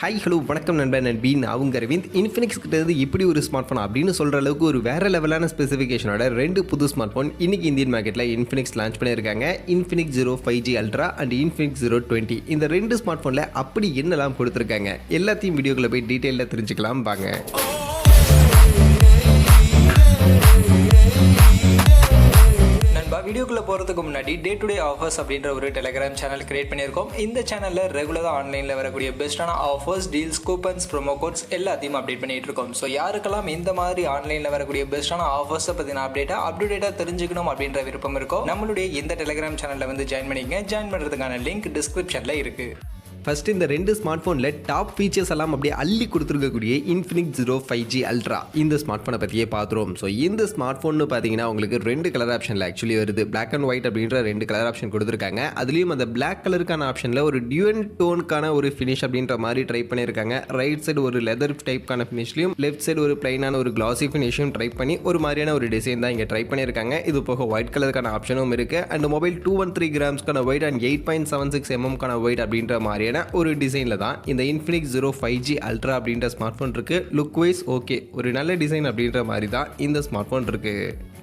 Hi hello வணக்கம் நண்பன் நண்பீன் அவங்க அரவிந்த். இன்ஃபினிக்ஸ் கிட்டேருந்து இப்படி ஒரு ஸ்மார்ட் ஃபோன் அப்படின்னு சொல்கிற அளவுக்கு ஒரு வேறு லெவலான ஸ்பெசிஃபிகேஷனோட 2 புது ஸ்மார்ட் ஃபோன் இன்றைக்கி இந்தியன் மார்க்கெட்டில் இன்ஃபினிக்ஸ் லான்ச் பண்ணியிருக்காங்க. Infinix 05G ultra and Infinix 020. இந்த 2 ஸ்மார்ட் ஃபோனில் அப்படி என்னெல்லாம் கொடுத்துருக்காங்க எல்லாத்தையும் வீடியோக்குள்ளே போய் டீட்டெயிலில் தெரிஞ்சுக்கலாம் வாங்க. வீடியோக்குள்ளே போகிறதுக்கு முன்னாடி டே டு டே ஆஃபர்ஸ் அப்படின்ற ஒரு டெலிகிராம் சேனல் கிரியேட் பண்ணியிருக்கோம். இந்த சேனலில் ரெகுலராக ஆன்லைனில் வரக்கூடிய பெஸ்ட்டான offers, deals, coupons, promo quotes எல்லாத்தையும் அப்டேட் பண்ணிட்டு இருக்கோம். ஸோ யாருக்கெல்லாம் இந்த மாதிரி ஆன்லைனில் வரக்கூடிய பெஸ்ட்டான ஆஃபர்ஸை பற்றின அப்டேட்டாக தெரிஞ்சுக்கணும் அப்படின்ற விருப்பம் இருக்கோ நம்மளுடைய இந்த டெலிகிராம் சேனலில் வந்து ஜாயின் பண்ணிக்கங்க. ஜாயின் பண்ணுறதுக்கான லிங்க் டிஸ்கிரிப்ஷனில் இருக்குது. ஃபஸ்ட்டு இந்த 2 ஸ்மார்ட் ஃபோனில் டாப் ஃபீச்சர்ஸ் எல்லாம் அப்படியே அள்ளி கொடுத்துருக்கக்கூடிய இன்ஃபினிக்ஸ் 05G அல்ட்ரா இந்த ஸ்மார்ட் ஃபோனை பற்றியே பார்த்துருவோம். ஸோ இந்த ஸ்மார்ட் ஃபோன்னு பார்த்தீங்கன்னா உங்களுக்கு 2 கலர் ஆப்ஷனில் ஆக்சுவலி வருது. பிளாக் அண்ட் ஒயிட் அப்படின்ற 2 கலர் ஆப்ஷன் கொடுத்துருக்காங்க. அதுலேயும் அந்த பிளாக் கலருக்கான ஆப்ஷனில் ஒரு டியூன் டோனுக்கான ஒரு ஃபினிஷ் அப்படின்ற மாதிரி ட்ரை பண்ணியிருக்காங்க. ரைட் சைடு ஒரு லெதர் டைப்கான ஃபினிஷ்லையும், லெஃப்ட் சைடு ஒரு பிளைனான ஒரு கிளாசி ஃபினிஷையும் ட்ரை பண்ணி ஒரு மாதிரியான ஒரு டிசைன் தான் இங்கே ட்ரை பண்ணியிருக்காங்க. இது போக ஒயிட் கலருக்கான ஆப்ஷனும் இருக்குது. அண்ட் மொபைல் 213 கிராம்ஸ்க்கான ஒயிட் அண்ட் 8.76 mm ஒயிட் அப்படின்ற மாதிரியான ஒரு டிசைன் தான் இந்த இன்ஃபினிக்ஸ் 05G அல்ட்ரா அப்படின்ற ஸ்மார்ட் ஃபோன் இருக்கு. லுக் வைஸ் ஓகே, ஒரு நல்ல டிசைன் அப்படின்ற மாதிரி தான் இந்த ஸ்மார்ட் ஃபோன் இருக்கு.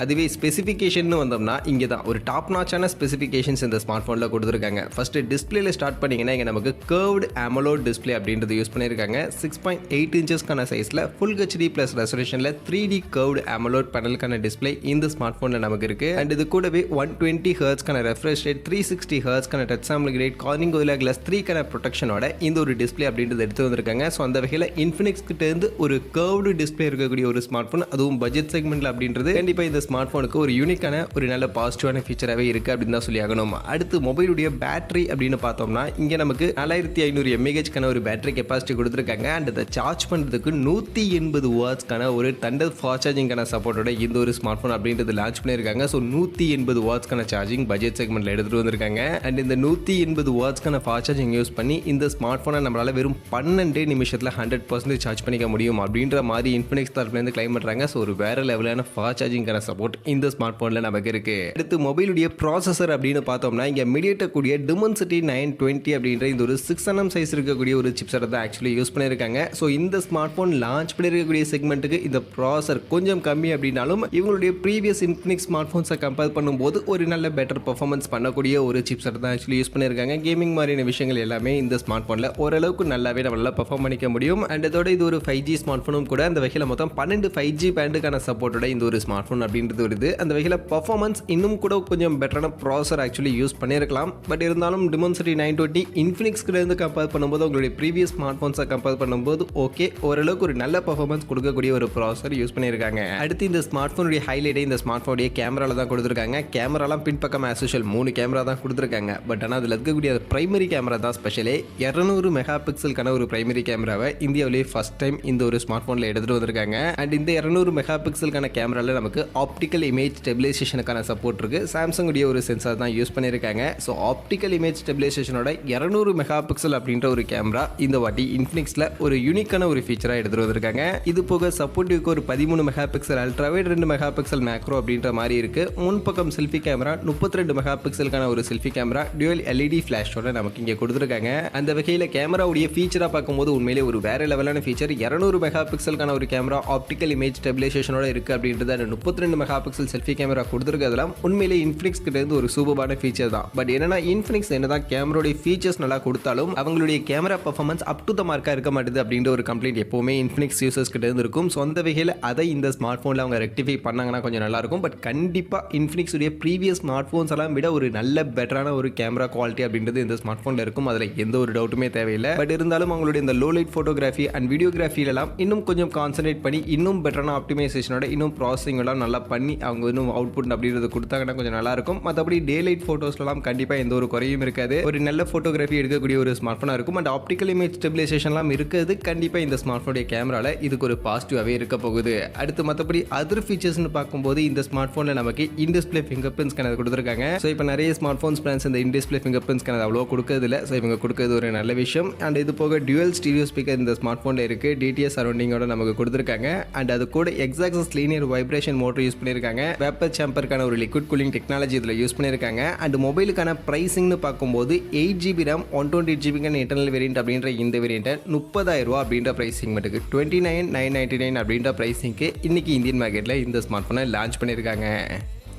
அதுவே ஸ்பெசிஃபிகேஷன் வந்தோம்னா இங்கே தான் ஒரு டாப் நாச்சான ஸ்பெசிஃபிகேஷன்ஸ் இந்த ஸ்மார்ட் ஃபோனில் கொடுத்துருக்காங்க. ஃபர்ஸ்ட் டிஸ்பிளேல ஸ்டார்ட் பண்ணிங்கன்னா இங்கே நமக்கு கர்வ்டு AMOLED டிஸ்பிளே அப்படின்றது யூஸ் பண்ணியிருக்காங்க. 6.8 இன்ச்சஸ்க்கான சைஸில் ஃபுல் HD ப்ளஸ் ரெசல்யூஷனில் 3D கர்வ்டு AMOLED பேனலுக்கான டிஸ்பிளே இந்த ஸ்மார்ட் ஃபோனில் நமக்கு இருக்கு. அண்ட் இது கூடவே 120 ஹெர்ட்ஸ்க்கான ரெஃப்ரெஷ் ரேட், 360 ஹெர்ட்ஸ்க்கான touch sampling rate, Corning Gorilla glass 3க்கான ப்ரொடெக்ஷனோட இந்த ஒரு டிஸ்பிளே அப்படின்றது எடுத்து வந்திருக்காங்க. ஸோ அந்த வகையில் இன்ஃபினிக்ஸ் கிட்ட இருந்து ஒரு கர்வ்டு டிஸ்பிளே இருக்கக்கூடிய ஒரு ஸ்மார்ட் ஃபோன், அதுவும் பட்ஜெட் செக்மெண்ட்ல அப்படின்றது கண்டிப்பாக இந்த ஸ்மார்ட் ஃபோனுக்கு ஒரு யூனிக்கான ஒரு நல்ல பாசிட்டிவான ஃபீச்சராகவே இருக்குது அப்படின்னு தான் சொல்லி ஆகணும். அடுத்து மொபைலுடைய பேட்டரி அப்படின்னு பார்த்தோம்னா இங்கே நமக்கு 4500 mAh ஒரு பேட்டரி கெப்பாசிட்டி கொடுத்துருக்காங்க. அண்ட் அதை சார்ஜ் பண்ணுறதுக்கு 180 வாட்ஸ்க்கான ஒரு தண்டர் ஃபாஸ்ட் சார்ஜிங்கான சப்போர்ட்டோட இந்த ஒரு ஸ்மார்ட் ஃபோன் அப்படின்றது லான்ச் பண்ணியிருக்காங்க. ஸோ 180 வாட்ஸ்க்கான சார்ஜிங் பட்ஜெட் செக்மெண்ட்ல எடுத்துட்டு வந்திருக்காங்க. அண்ட் இந்த 180 வாட்ஸ்க்கான ஃபாஸ்ட் சார்ஜிங் யூஸ் பண்ணி இந்த ஸ்மார்ட் ஃபோனை நம்மளால் வெறும் 12 நிமிஷத்தில் 100% சார்ஜ் பண்ணிக்க முடியும் அப்படின்ற மாதிரி இன்ஃபினிக்ஸ் தரப்புலேருந்து கிளைம் பண்ணுறாங்க. ஸோ ஒரு வேற லெவலான ஃபாஸ்ட் சார்ஜிங்கான சப்போர்ட் இந்த ஸ்மார்ட் ஃபோனில் நமக்கு இருக்கு. அடுத்து மொபைலுடைய ப்ராசஸர் அப்படின்னு பார்த்தோம்னா இங்கே MediaTek கூடிய Dimensity 920 அப்படின்ற இந்த ஒரு 6nm சைஸ் இருக்கக்கூடிய ஒரு சிப்செட் தான் ஆக்சுவலி யூஸ் பண்ணியிருக்காங்க. ஸோ இந்த ஸ்மார்ட் ஃபோன் லான்ச் பண்ணியிருக்கக்கூடிய செக்மெண்ட்டுக்கு இந்த ப்ராசஸர் கொஞ்சம் கம்மி அப்படின்னாலும் இவங்களுடைய ப்ரீவியஸ் இன்ஃபினிக்ஸ் ஸ்மார்ட் ஃபோன்ஸை கம்பேர் பண்ணும்போது ஒரு நல்ல பெட்டர் பர்ஃபார்மன்ஸ் பண்ணக்கூடிய ஒரு சிப்செட் தான் ஆக்சுவலி யூஸ் பண்ணியிருக்காங்க. கேமிங் மாதிரியான விஷயங்கள் எல்லாமே இந்த ஸ்மார்ட் ஃபோனில் ஓரளவுக்கு நல்லாவே நம்மளால பெர்ஃபார்ம் பண்ணிக்க முடியும். அண்ட் இதோட இது ஒரு 5G ஸ்மார்ட் ஃபோனும் கூட. அந்த வகையில் மொத்தம் 12 5G பேண்டுக்கான சப்போர்ட்டோட இந்த ஒரு ஸ்மார்ட் ஃபோன் அப்படின்றது வருது. அந்த வகையில் பர்ஃபார்மன்ஸ் இன்னும் கூட கொஞ்சம் பெட்டரான ப்ராசஸர் ஆக்சுவலி யூஸ் பண்ணியிருக்கலாம். பட் இருந்தாலும் Dimensity 920 இன்ஃபினிக்ஸ் கிட்ட இருந்து கம்பேர் பண்ணும்போது உங்களுடைய ப்ரீவியஸ் ஸ்மார்ட் ஃபோன்ஸை கம்பேர் பண்ணும்போது ஓகே, ஓரளவுக்கு ஒரு நல்ல பர்ஃபார்மன்ஸ் கொடுக்கக்கூடிய ஒரு ப்ராசஸர் யூஸ் பண்ணியிருக்காங்க. அடுத்து இந்த ஸ்மார்ட் ஃபோனுடைய ஹைலைட்டே இந்த ஸ்மார்ட் ஃபோனுடைய கேமரால தான் கொடுத்துருக்காங்க. கேமராலாம் பின்பக்கம் ஆஸ் யூஷுவல் 3 கேமரா தான் கொடுத்துருக்காங்க. பட் ஆனால் அதில் இருக்கக்கூடிய பிரைமரி கேமரா தான் ஸ்பெஷலே. 200 மெகா பிக்சலுக்கான ஒரு பிரைமரி கேமராவை இந்தியாவிலேயே ஃபர்ஸ்ட் டைம் இந்த ஒரு ஸ்மார்ட் ஃபோனில் எடுத்துகிட்டு வந்திருக்காங்க. அண்ட் இந்த 200 மெகா பிக்சலுக்கான கேமராவில் நமக்கு ஆப்டிக்கல் இமேஜ் ஸ்டெபிலைசேஷனுக்கான சப்போர்ட் இருக்கு. சாம்சங் உடைய ஒரு சென்சார் தான் யூஸ் பண்ணியிருக்காங்க. ஸோ ஆப்டிக்கல் இமேஜ் ஸ்டெபிலைசேஷனோட 200 மெகா பிக்சல் அப்படின்ற ஒரு கேமரா இந்த வாட்டி இன்ஃபினிக்ஸில் ஒரு யூனிக்கான ஒரு ஃபீச்சராக எடுத்துகிட்டு வந்திருக்காங்க. இது போக சப்போர்ட்டிவ்க்கு ஒரு 13 mega pixel ultrawide, 2 mega pixel macro அப்படின்ற மாதிரி இருக்கு. முன்பக்கம் செல்ஃபி கேமரா, 32 மெகா பிக்சலுக்கான ஒரு செல்ஃபி கேமரா, டியூவல் LED ஃபிளாஷோட நமக்கு இங்கே கொடுத்துருக்காங்க. அந்த வகையில் கேமராவுடைய ஃபீச்சராக பார்க்கும்போது உண்மையிலே ஒரு வேற லெவலான ஃபீச்சர். 200 மெகா பிக்சலுக்கான ஒரு கேமரா ஆப்டிக்கல் இமேஜ் ஸ்டெபிலைசேஷனோட இருக்கு அப்படின்றது. அந்த 32 மெகா பிக்சல் செல்ஃபி கேமரா கொடுத்துருக்கிறதுலாம் உண்மையிலே இன்ஃபினிக்ஸ் கிட்ட இருந்து ஒரு சூப்பரான ஃபீச்சர் தான். பட் என்னன்னா இன்ஃபினிக்ஸ் என்னதான் கேமராவுடைய ஃபீச்சர்ஸ் நல்லா கொடுத்தாலும் அவங்களுடைய camera performance up to the மார்க்கா இருக்க மாட்டேது அப்படின்ற ஒரு கம்ப்ளைண்ட் எப்பவுமே இன்ஃபினிக்ஸ் யூசர்ஸ் கிட்ட இருந்து இருக்கும். ஸோ அந்த வகையில் அதை இந்த ஸ்மார்ட் ஃபோனில் அவங்க ரெக்டிஃபை பண்ணாங்கன்னா கொஞ்சம் நல்லா இருக்கும். பட் கண்டிப்பாக இன்ஃபினிக்ஸ் உடைய ப்ரீவியஸ் ஸ்மார்ட் ஃபோன்ஸ் எல்லாம் விட ஒரு நல்ல பெட்டரான ஒரு கேமரா குவாலிட்டி அப்படின்றது இந்த ஸ்மார்ட் ஃபோனில் இருக்கும். அதில் எந்த ஒரு டவுட்டுமே தேவையில்லை. பட் இருந்தாலும் அவங்களுடைய இந்த லோ லைட் ஃபோட்டோகிராஃபி அண்ட் வீடியோகிராஃபிலெல்லாம் இன்னும் கொஞ்சம் கான்சன்ட்ரேட் பண்ணி இன்னும் பெட்டரான ஆப்டிமைசேஷனோட இன்னும் ப்ராசஸிங் எல்லாம் நல்லா பண்ணி அவங்க இன்னும் அவுட்புட் அப்படின்றது கொடுத்தாங்கன்னா கொஞ்சம் நல்லா இருக்கும். மற்றபடி டே லைட் ஃபோட்டோஸ்லாம் கண்டிப்பாக எந்த ஒரு குறையும் இருக்காது. ஒரு நல்ல ஃபோட்டோகிராஃபி எடுக்கக்கூடிய ஒரு ஸ்மார்ட் ஃபோனாக இருக்கும். அண்ட் ஆப்டிக்கல் இமேஜ் ஸ்டெபிலைசேஷன்லாம் இருக்கிறது கண்டிப்பாக இந்த ஸ்மார்ட் ஃபோனுடைய கேமராவில் இதுக்கு ஒரு பாசிட்டிவாகவே இருக்க போகுது. அடுத்து மற்றபடி அதர் ஃபீச்சர்ஸ்னு பார்க்கும்போது இந்த ஸ்மார்ட் ஃபோனில் நமக்கு இன்டிஸ்பிளே ஃபிங்கர் பிரிண்ட் ஸ்கேனர் கொடுத்துருக்காங்க. ஸோ இப்போ நிறைய ஸ்மார்ட் ஃபோன்ஸ் பிராண்ட்ஸ் இந்த இன்டிஸ்பிளே ஃபிங்கர் பிரிண்ட் ஸ்கேனர் அவ்வளோ கொடுக்கறதில்ல. ஸோ இவங்க கொடுக்குறது ஒரு நல்ல விஷயம். அண்ட் இது போக டியூவல் ஸ்டீரியோ ஸ்பீக்கர் இந்த ஸ்மார்ட் ஃபோனில் இருக்குது. டிடிஎஸ் சரௌண்டிங்கோட நமக்கு கொடுத்துருக்காங்க. அண்ட் அது கூட x-axis linear vibration motor use பண்ணியிருக்காங்க. வேப்பர் சேம்பருக்கான ஒரு லிக்விட் கூலிங் டெக்னாலஜி இதில் யூஸ் பண்ணியிருக்காங்க. அண்ட் மொபைலுக்கான ப்ரைஸிங்னு பார்க்கும்போது 8GB RAM 128GB internal variant அப்படின்ற இந்த வேரியண்ட்டை 30,000 அப்படின்ற ப்ரைஸிங் மட்டுக்கு 29,999 அப்படின்ற ப்ரைஸிங்க்கு இன்னைக்கு இந்தியன் மார்க்கெட்டில் இந்த ஸ்மார்ட் ஃபோனை லான்ச் பண்ணியிருக்காங்க.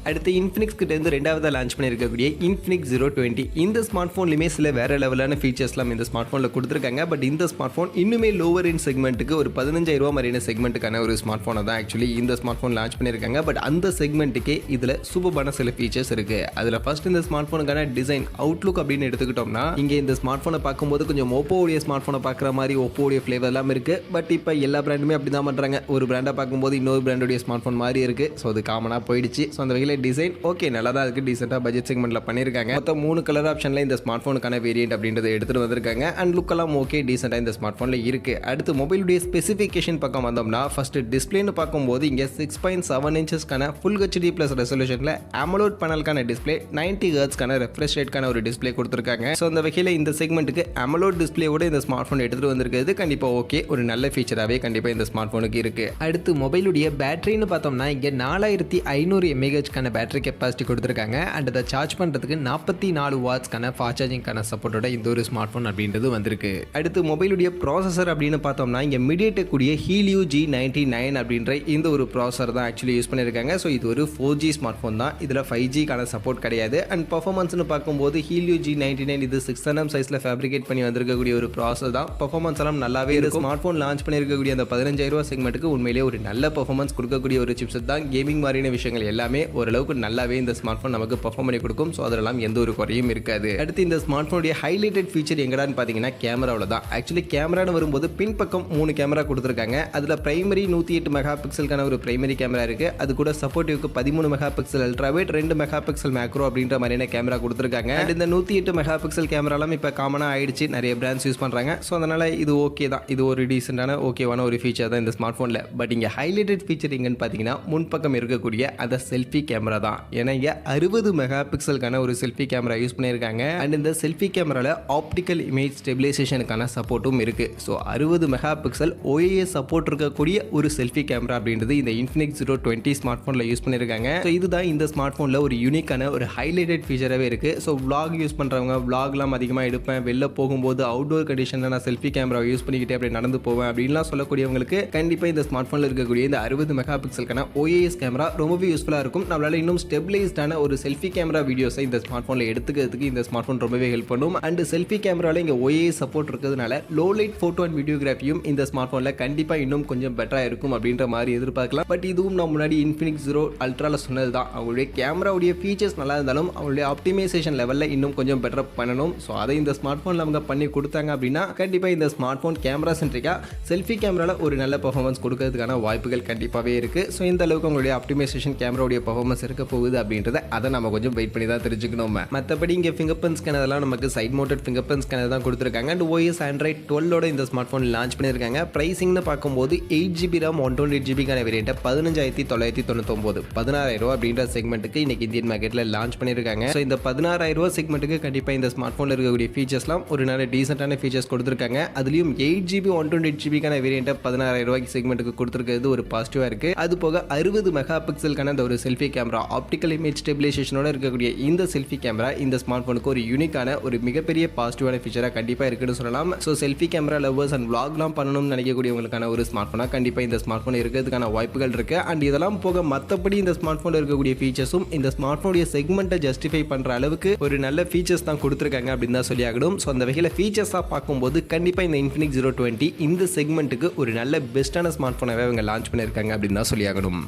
அடுத்து இன்ஃபினிக்ஸ் கிட்டேருந்து ரெண்டாவதாக லான்ச் பண்ணியிருக்கக்கூடிய இன்ஃபினிக்ஸ் 020 இந்த ஸ்மார்ட் ஃபோன்லையுமே சில வேறு லெவலான ஃபீச்சர்ஸ்லாம் இந்த ஸ்மார்ட் ஃபோனில் கொடுத்துருக்காங்க. பட் இந்த ஸ்மார்ட் ஃபோன் இன்னுமே லோவர் இன் செக்மெண்ட்டுக்கு ஒரு 15,000 மாதிரியான செக்மெண்ட்டுக்கான ஒரு ஸ்மார்ட் ஃபோனை தான் ஆக்சுவலி இந்த ஸ்மார்ட் ஃபோன் லான்ச் பண்ணியிருக்காங்க. பட் அந்த செக்மெண்ட்டுக்கே இதில் சூப்பரான சில ஃபீச்சர்ஸ் இருக்குது. அதில் ஃபர்ஸ்ட் இந்த ஸ்மார்ட் ஃபோனுக்கான டிசைன் அவுட்லுக் அப்படின்னு எடுத்துக்கிட்டோம்னா இங்கே இந்த ஸ்மார்ட் ஃபோனை பார்க்கும்போது கொஞ்சம் ஓப்போடைய ஸ்மார்ட் ஃபோனை பார்க்குற மாதிரி ஓப்போடைய ஃப்ளேவர் எல்லாம் இருக்குது. பட் இப்போ எல்லா பிராண்டுமே அப்படி தான் பண்ணுறாங்க. ஒரு பிராண்டாக பார்க்கும்போது இன்னொரு பிராண்டுடைய ஸ்மார்ட் ஃபோன் மாதிரி இருக்குது. ஸோ அது காமனாக போயிடுச்சு. ஸோ அந்த வகையில் டிசைன் ஓகே நல்லா தான் இருக்குது. டீசெண்டாக பட்ஜெட் செக்மெண்ட்டில் பண்ணியிருக்காங்க. மொத்தம் 3 கலர் ஆப்ஷனில் இந்த ஸ்மார்ட் ஃபோனுக்கான வேரியன்ட் அப்படின்றத எடுத்துகிட்டு வந்திருக்காங்க. அண்ட் லுக்கெல்லாம் ஓகே டீசெண்டாக இந்த ஸ்மார்ட் ஃபோனில் இருக்குது. அடுத்து மொபைலுடைய ஸ்பெசிஃபிகேஷன் பக்கம் வந்தோம்னா ஃபஸ்ட்டு டிஸ்பிளேன்னு பார்க்கும்போது இங்கே 6.7 இன்ச்சஸ்க்கான ஃபுல் ஹெச்டி ப்ளஸ் ரெசல்யூஷனில் AMOLED பேனலுக்கான டிஸ்பிளே 90 ஹெர்ட்ஸ்க்கான ரெஃப்ரெஷ் ரேட்கான ஒரு டிஸ்பிளே கொடுத்துருக்காங்க. ஸோ அந்த வகையில் இந்த செக்மெண்ட்டுக்கு AMOLED டிஸ்பிளேவோட இந்த ஸ்மார்ட் ஃபோன் எடுத்துகிட்டு வந்திருக்கிறது கண்டிப்பாக ஓகே ஒரு நல்ல ஃபீச்சராகவே கண்டிப்பாக இந்த ஸ்மார்ட் ஃபோனுக்கு இருக்குது. அடுத்து மொபைலுடைய பேட்டரின்னு பார்த்தோம்னா இங்கே 4500 mAhக்கான பேட்டரி கெப்பாசிட்டி கொடுத்துருக்காங்க. அண்ட் அதை சார்ஜ் பண்ணுறதுக்கு 44 வாட்ஸ்க்கான ஃபாஸ்ட் சார்ஜிங்கான சப்போர்ட்டோட இந்த ஒரு ஸ்மார்ட் ஃபோன் அப்படின்றது வந்திருக்கு. அடுத்து மொபைலுடைய ப்ராசஸர் அப்படின்னு பார்த்தோம்னா இங்கே MediaTek கூடிய Helio G99 அப்படின்ற இந்த ஒரு ப்ராசஸர் தான் ஆக்சுவலி யூஸ் பண்ணியிருக்காங்க. ஸோ இது ஒரு 4G ஸ்மார்ட் ஃபோன் தான். இதில் 5Gக்கான சப்போர்ட் கிடையாது. அண்ட் பர்ஃபார்மன்ஸ்னு பார்க்கும்போது Helio G99 இது 6mm சைஸில் ஃபேப்ரிகேட் பண்ணி வந்திருக்கக்கூடிய ஒரு ப்ராசஸர் தான். பர்ஃபார்மன்ஸ் எல்லாம் நல்லாவே இருக்கும். ஸ்மார்ட் ஃபோன் லான்ச் பண்ணியிருக்கக்கூடிய அந்த 15,000 செக்மெண்ட்டுக்கு உண்மையிலேயே ஒரு நல்ல பர்ஃபார்மன்ஸ் கொடுக்கக்கூடிய ஒரு சிப்செட் தான். கேமிங் மாதிரியான விஷயங்கள் எல்லாமே ஓரளவுக்கு நல்லாவே இந்த ஸ்மார்ட் ஃபோன் நமக்கு பர்ஃபார்ம் பண்ணி கொடுக்கும். ஸோ அதெல்லாம் எந்த ஒரு குறையும் இருக்காது. அடுத்து இந்த ஸ்மார்ட் ஃபோனுடைய ஹைலைட்டட் ஃபீச்சர் எங்கடான்னு பார்த்தீங்கன்னா கேமராவில் தான். ஆக்சுவலி கேமரான்னு வரும்போது பின்பக்கம் 3 கேமரா கொடுத்துருக்காங்க. அதில் பிரைமரி 108 மெகா பிக்சலுக்கான ஒரு பிரைமரி கேமரா இருக்குது. அது கூட சப்போர்ட்டிவ்க்கு 13 mega pixel ultrawide 2 mega pixel macro அப்படின்ற மாதிரியான கேமரா கொடுத்துருக்காங்க. அண்ட் இந்த 108 மெகா பிக்சல் கேமராலாம் இப்போ காமனாக ஆயிடுச்சு. நிறைய பிராண்ட்ஸ் யூஸ் பண்ணுறாங்க. ஸோ அதனால் இது ஓகே தான். இது ஒரு டீசெண்டான ஓகேவான ஒரு ஃபீச்சர் தான் இந்த ஸ்மார்ட் ஃபோனில். பட் இங்கே ஹைலைட்டட் ஃபீச்சர் எங்கன்னு பார்த்தீங்கன்னா முன்பக்கம் இருக்கக்கூடிய அந்த செல்ஃபி கேமரா தான். ஏன்னா இங்கே 60 மெகா பிக்சலுக்கான ஒரு செல்ஃபி கேமரா யூஸ் பண்ணியிருக்காங்க. அண்ட் இந்த செல்ஃபி கேமராவில் ஆப்டிக்கல் இமேஜ் ஸ்டெபிலைசேஷனுக்கான சப்போர்ட்டும் இருக்குது. So 60 mega pixel OIS support இருக்கக்கூடிய ஒரு செல்ஃபி கேமரா அப்படின்றது இந்த இன்ஃபினிக்ஸ் 020 ஸ்மார்ட் ஃபோனில் யூஸ் பண்ணியிருக்காங்க. ஸோ இதுதான் இந்த ஸ்மார்ட் ஃபோனில் ஒரு யூனிக்கான ஒரு ஹைலைட்டட் ஃபீச்சராகவே இருக்குது. ஸோ vlog யூஸ் பண்ணுறவங்க vlogலாம் அதிகமாக எடுப்பேன், வெளில போகும்போது அவுட்டோர் கண்டிஷனில் நான் செல்ஃபி கேமரா யூஸ் பண்ணிக்கிட்டே அப்படி நடந்து போவேன் அப்படின்லாம் சொல்லக்கூடியவங்களுக்கு கண்டிப்பாக இந்த ஸ்மார்ட் ஃபோனில் இருக்கக்கூடிய இந்த 60 மெகா பிக்சலுக்கான OIS கேமரா ரொம்பவே யூஸ்ஃபுல்லாக இருக்கும். நம்மளால இன்னும் ஸ்டெபிலைஸ்டான ஒரு செல்ஃபி கேமரா வீடியோஸை இந்த ஸ்மார்ட் ஃபோனில் எடுத்துக்கிறதுக்கு இந்த ஸ்மார்ட் ஃபோன் ரொம்பவே ஹெல்ப் பண்ணும். அண்ட் செல்ஃபி கேமராவில் இங்கே OIS சப்போர்ட் இருக்கிறதுனால லோ லைட் ஃபோட்டோ அண்ட் வீடியோகிராஃபியும் இந்த ஸ்மார்ட் ஃபோனில் கண்டிப்பாக இன்னும் கொஞ்சம் பெட்டராக இருக்கும் அப்படின்ற மாதிரி எதிர்பார்க்கலாம். பட் இதுவும் நான் முன்னாடி இன்ஃபினிக்ஸ் 0 அல்ட்ராவில் சொன்னது தான். அவங்களுடைய கேமராவுடைய ஃபீச்சர்ஸ் நல்லா இருந்தாலும் அவங்களுடைய ஆப்டிமைசேஷன் லெவலில் இன்னும் கொஞ்சம் பெட்டராக பண்ணணும். ஸோ அதை இந்த ஸ்மார்ட் ஃபோனில் அவங்க பண்ணி கொடுத்தாங்க அப்படின்னா கண்டிப்பாக இந்த ஸ்மார்ட் ஃபோன் கேமரா சென்ட்ரிக்காக செல்ஃபி கேமராவில் ஒரு நல்ல பர்ஃபார்மன்ஸ் கொடுக்கறதுக்கான வாய்ப்புகள் கண்டிப்பாகவே இருக்குது. ஸோ இந்த அளவுக்கு அவங்களுடைய ஆப்டிமைசேஷன் கேமராவுடைய பர்ஃபார்மன்ஸ் இருக்க போகுது அப்படின்றத அதை நம்ம கொஞ்சம் வெயிட் பண்ணி தான் தெரிஞ்சுக்கணும். மற்றபடி இங்கே ஃபிங்கர் பிரிண்ட் ஸ்கேனர் எல்லாம் நமக்கு side mounted finger print scanner தான் கொடுத்துருக்காங்க. அண்ட் OS Android 12ஓட இந்த ஸ்மார்ட் ஃபோன் லான்ச் பண்ணியிருக்காங்க. ப்ரைஸிங்னு பார்க்கும்போது 8GB RAM 128GBக்கான வேரியண்ட்டை 15,999 16,000 அப்படின்ற செக்மெண்ட்டுக்கு இன்னைக்கு இந்தியன் மார்க்கெட்டில் லான்ச் பண்ணியிருக்காங்க. ஸோ இந்த 16,000 செக்மெண்ட்டுக்கு கண்டிப்பாக இந்த ஸ்மார்ட் ஃபோனில் இருக்கக்கூடிய ஃபீச்சர்ஸ்லாம் ஒரு நல்ல டீசென்டான ஃபீச்சர்ஸ் கொடுத்துருக்காங்க. அதுலேயும் 8GB 128GBக்கான வேரியண்ட்டை 16,000 செக்மெண்ட்டுக்கு கொடுத்துருக்கிறது ஒரு பாசிட்டிவாக இருக்குது. அது போக 60 மெகா பிக்சலுக்கான அந்த ஒரு செல்ஃபி கேமரா ஆப்டிக்கல் இமேஜ் ஸ்டெபிலைசேஷனோட இருக்கக்கூடிய இந்த செல்ஃபி கேமரா இந்த ஸ்மார்ட் ஃபோனுக்கு ஒரு யூனிக்கான ஒரு மிகப்பெரிய பாசிட்டிவான ஃபீச்சராக கண்டிப்பாக இருக்குன்னு சொல்லலாம். So selfie camera lovers and vlogலாம் பண்ணணும்னு நினைக்கக்கூடியவங்களுக்கான ஒரு ஸ்மார்ட் ஃபோனாக கண்டிப்பாக இந்த ஸ்மார்ட் ஃபோன் இருக்கிறதுக்கான வாய்ப்புகள் இருக்குது. அண்ட் இதெல்லாம் போக மற்றபடி இந்த ஸ்மார்ட் ஃபோனில் இருக்கக்கூடிய ஃபீச்சர்ஸும் இந்த ஸ்மார்ட் ஃபோனுடைய செக்மெண்ட்டை ஜஸ்டிஃபை பண்ணுற அளவுக்கு ஒரு நல்ல ஃபீச்சர்ஸ் தான் கொடுத்துருக்காங்க அப்படின்னு தான் சொல்லி ஆகணும். ஸோ அந்த வகையில் ஃபீச்சர்ஸாக பார்க்கும்போது கண்டிப்பாக இந்த இன்ஃபினிக்ஸ் 020 இந்த செக்மெண்ட்டுக்கு ஒரு நல்ல பெஸ்ட்டான ஸ்மார்ட் ஃபோனாகவே அவங்க லான்ச் பண்ணியிருக்காங்க அப்படின்னு தான் சொல்லி ஆகணும்.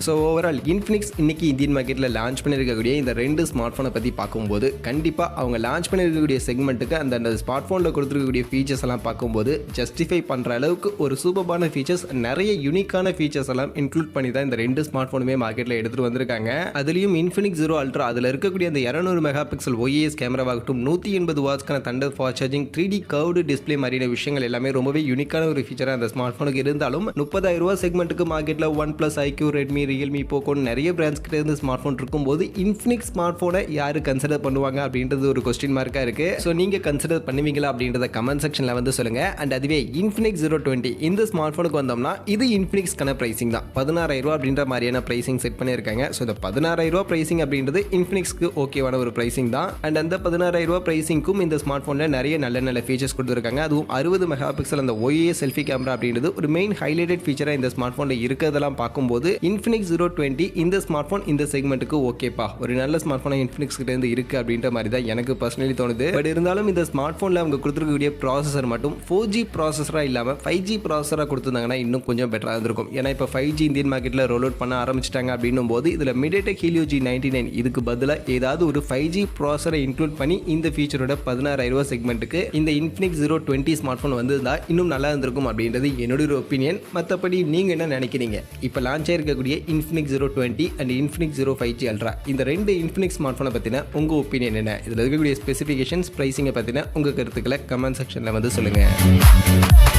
ஸோ ஓவரால் இன்ஃபினிக்ஸ் இன்னைக்கு இந்தியன் மார்க்கெட்டில் லான்ச் பண்ணியிருக்கக்கூடிய இந்த 2 ஸ்மார்ட் ஃபோனை பற்றி பார்க்கும்போது கண்டிப்பாக அவங்க லான்ச் பண்ணியிருக்கக்கூடிய செக்மெண்ட்டுக்கு அந்த ஸ்மார்ட் ஃபோனில் கொடுத்துருக்கக்கூடிய ஃபீச்சர்ஸ் எல்லாம் பார்க்கும்போது ஜஸ்டிஃபை பண்ணுற அளவுக்கு ஒரு சூப்பரான ஃபீச்சர்ஸ் நிறைய யூனிக்கான ஃபீச்சர்ஸ் எல்லாம் இன்க்ளூட் பண்ணி தான் இந்த 2 ஸ்மார்ட் ஃபோனுமே மார்க்கெட்டில் எடுத்துகிட்டு வந்திருக்காங்க. அதுலேயும் இன்ஃபினிக்ஸ் 0 அல்ட்ரா அதில் இருக்கக்கூடிய அந்த 200 மெகா பிக்சல் OIS கேமராவாகட்டும் 180 வாட்ஸ்க்கான thunder fast charging 3D curved display மாதிரியான விஷயங்கள் எல்லாமே ரொம்பவே யூனிக்கான ஒரு ஃபீச்சராக அந்த ஸ்மார்ட் ஃபோனுக்கு இருந்தாலும் 30,000 செக்மெண்ட்டுக்கு மார்க்கெட்டில் OnePlus, iQoo, Redmi, ரியல்மி போக்கோன்னு நிறைய பிராண்ட்ஸ் கிட்ட இருந்து ஸ்மார்ட் ஃபோன் இருக்கும்போது இன்ஃபினிக்ஸ் ஸ்மார்ட் ஃபோனை யாரு கன்சிடர் பண்ணுவாங்க அப்படின்றது ஒரு கொஸ்டின் மார்க்காக இருக்கு. ஸோ நீங்கள் கன்சிடர் பண்ணுவீங்களா அப்படின்றத கமெண்ட் செக்ஷனில் வந்து சொல்லுங்க. அண்ட் அதுவே இன்ஃபினிக்ஸ் 020 இந்த ஸ்மார்ட் ஃபோனுக்கு வந்தோம்னா இது இன்ஃபினிக்ஸ்க்கான பிரைசிங் தான். 16,000 அப்படின்ற மாதிரியான பிரைசிங் செட் பண்ணியிருக்காங்க. ஸோ இந்த 16,000 பிரைசிங் அப்படின்றது இன்ஃபினிக்ஸ்க்கு ஓகேவான ஒரு பிரைசிங் தான். அண்ட் அந்த 16,000 பிரைசிங்க்கும் இந்த ஸ்மார்ட் ஃபோனில் நிறைய நல்ல ஃபீச்சர்ஸ் கொடுத்துருக்காங்க. அதுவும் 60 மெகா பிக்சல் அந்த OIS செல்ஃபி கேமரா அப்படின்றது ஒரு மெயின் ஹைலைட்டட் ஃபீச்சராக இந்த ஸ்மார்ட் ஃபோனில் இருக்கிறதெல்லாம் பார்க்கும்போது இன்ஃபினிக்ஸ் 020 இந்த ஸ்மார்ட் ஃபோன் இந்த செக்மெண்ட்டுக்கு ஓகேப்பா, ஒரு நல்ல ஸ்மார்ட் ஃபோன் இன்ஃபினிக்ஸ் கிட்ட இருந்து இருக்கு அப்படின்ற மாதிரி தான் எனக்கு பர்சனலி தோணுது. பட் இருந்தாலும் இந்த ஸ்மார்ட் ஃபோனில் அவங்க கொடுத்துருக்கக்கூடிய ப்ராசஸர் மட்டும் 4G ப்ராசஸராக இல்லாமல் 5G ப்ராசஸராக கொடுத்துருந்தாங்கன்னா இன்னும் கொஞ்சம் பெட்டராக இருந்திருக்கும். ஏன்னா இப்போ 5G இந்தியன் மார்க்கெட்டில் ரோல் அவுட் பண்ண ஆரம்பிச்சிட்டாங்க அப்படின்னும் போது இதில் MediaTek Helio G99 இதுக்கு பதிலாக ஏதாவது ஒரு 5G ப்ராசஸரை இன்க்ளூட் பண்ணி இந்த ஃபீச்சரோட 16,000 செக்மெண்ட்டுக்கு இந்த இன்ஃபினிக்ஸ் 020 ஸ்மார்ட் ஃபோன் வந்ததுதான் இன்னும் நல்லா இருந்திருக்கும் அப்படின்றது என்னோட ஒரு ஒப்பீனியன். மற்றபடி நீங்கள் என்ன நினைக்கிறீங்க? இப்போ லான்ச் ஆயிருக்கக்கூடிய Infinix 020 and Infinix 05G ultra இந்த ரெண்டு இன்ஃபினிக்ஸ் ஸ்மார்ட் ஃபோனை பற்றின உங்கள் ஒப்பீனியன் என்ன? இதில் இருக்கக்கூடிய ஸ்பெசிஃபிகேஷன்ஸ், ப்ரைஸிங்கை பற்றின உங்கள் கருத்துக்களை கமெண்ட் செக்ஷனில் வந்து சொல்லுங்கள்.